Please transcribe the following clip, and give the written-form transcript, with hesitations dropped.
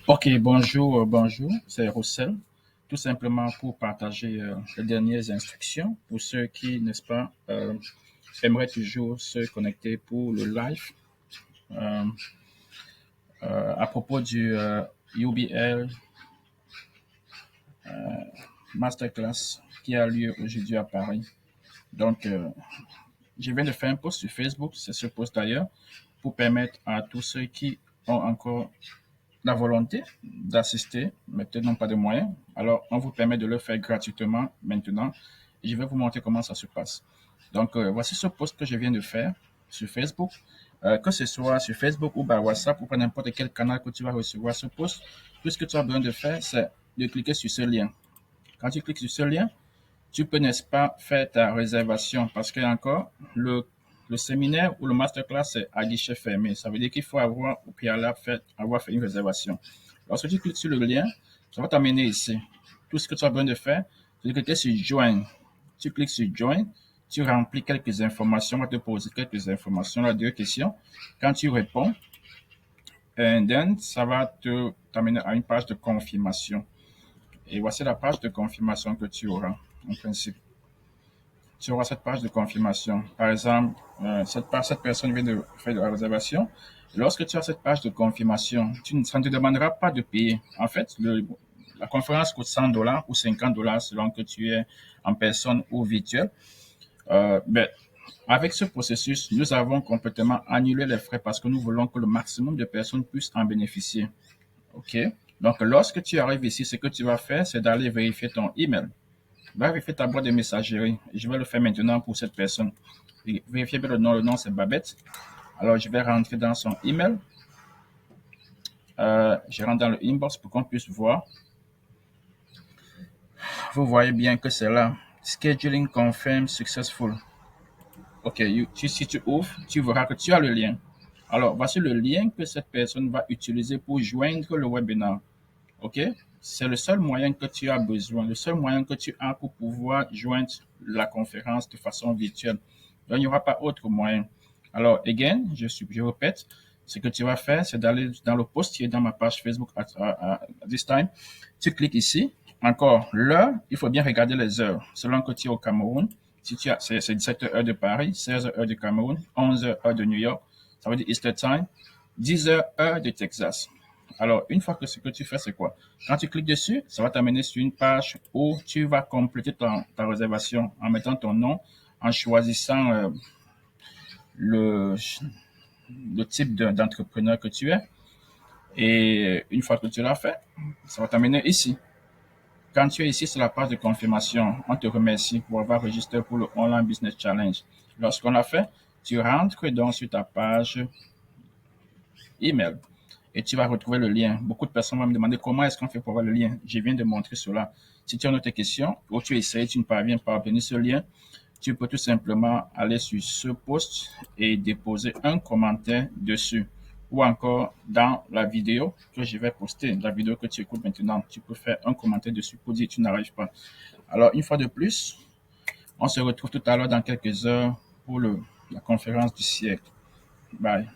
Ok, bonjour, bonjour, c'est Roussel. Tout simplement pour partager les dernières instructions pour ceux qui, n'est-ce pas, aimeraient toujours se connecter pour le live euh, à propos du UBL Masterclass qui a lieu aujourd'hui à Paris. Donc, je viens de faire un post sur Facebook, c'est ce post d'ailleurs, pour permettre à tous ceux qui ont encore la volonté d'assister, mais peut-être n'ont pas de moyens. Alors, on vous permet de le faire gratuitement maintenant. Et je vais vous montrer comment ça se passe. Donc, voici ce post que je viens de faire sur Facebook. Que ce soit sur Facebook ou par WhatsApp ou par n'importe quel canal que tu vas recevoir ce post, tout ce que tu as besoin de faire, c'est de cliquer sur ce lien. Quand tu cliques sur ce lien, tu peux, n'est-ce pas, faire ta réservation parce que encore, le séminaire ou le masterclass, c'est à guichet fermé. Ça veut dire qu'il faut avoir au préalable avoir fait une réservation. Lorsque tu cliques sur le lien, ça va t'amener ici. Tout ce que tu as besoin de faire, c'est de cliquer sur Join. Tu cliques sur Join, tu remplis quelques informations, on va te poser quelques informations, là, deux questions. Quand tu réponds, and then, ça va t'amener à une page de confirmation. Et voici la page de confirmation que tu auras, en principe. Tu auras cette page de confirmation. Par exemple, cette personne vient de faire la réservation. Lorsque tu as cette page de confirmation, ça ne te demandera pas de payer. En fait, la conférence coûte $100 ou $50 selon que tu es en personne ou virtuel. Mais avec ce processus, nous avons complètement annulé les frais parce que nous voulons que le maximum de personnes puissent en bénéficier. OK? Donc, lorsque tu arrives ici, ce que tu vas faire, c'est d'aller vérifier ton email. Va vérifier ta boîte de messagerie. Je vais le faire maintenant pour cette personne. Vérifiez bien le nom. Le nom, c'est Babette. Alors, je vais rentrer dans son email. Je rentre dans le inbox pour qu'on puisse voir. Vous voyez bien que c'est là. Scheduling confirm successful. OK, si tu ouvres, tu verras que tu as le lien. Alors, voici le lien que cette personne va utiliser pour joindre le webinaire. OK? C'est le seul moyen que tu as besoin, le seul moyen que tu as pour pouvoir joindre la conférence de façon virtuelle. Donc, il n'y aura pas autre moyen. Alors, again, je répète, ce que tu vas faire, c'est d'aller dans le post qui est dans ma page Facebook at this time. Tu cliques ici. Encore, l'heure, il faut bien regarder les heures. Selon que tu es au Cameroun, si tu as, c'est 17 heures de Paris, 16 heures de Cameroun, 11 heures de New York, ça veut dire Easter Time, 10 heures de Texas. Alors, une fois que ce que tu fais, c'est quoi? Quand tu cliques dessus, ça va t'amener sur une page où tu vas compléter ta réservation en mettant ton nom, en choisissant le, le type d'entrepreneur que tu es. Et une fois que tu l'as fait, ça va t'amener ici. Quand tu es ici sur la page de confirmation, on te remercie pour avoir registré pour le Online Business Challenge. Lorsqu'on l'a fait, tu rentres donc sur ta page email et tu vas retrouver le lien. Beaucoup de personnes vont me demander comment est-ce qu'on fait pour avoir le lien. Je viens de montrer cela. Si tu as une autre question ou tu essayes, tu ne parviens pas à obtenir ce lien, tu peux tout simplement aller sur ce post et déposer un commentaire dessus. Ou encore dans la vidéo que je vais poster, la vidéo que tu écoutes maintenant, tu peux faire un commentaire dessus pour dire que tu n'arrives pas. Alors, une fois de plus, on se retrouve tout à l'heure dans quelques heures pour la conférence du siècle. Bye.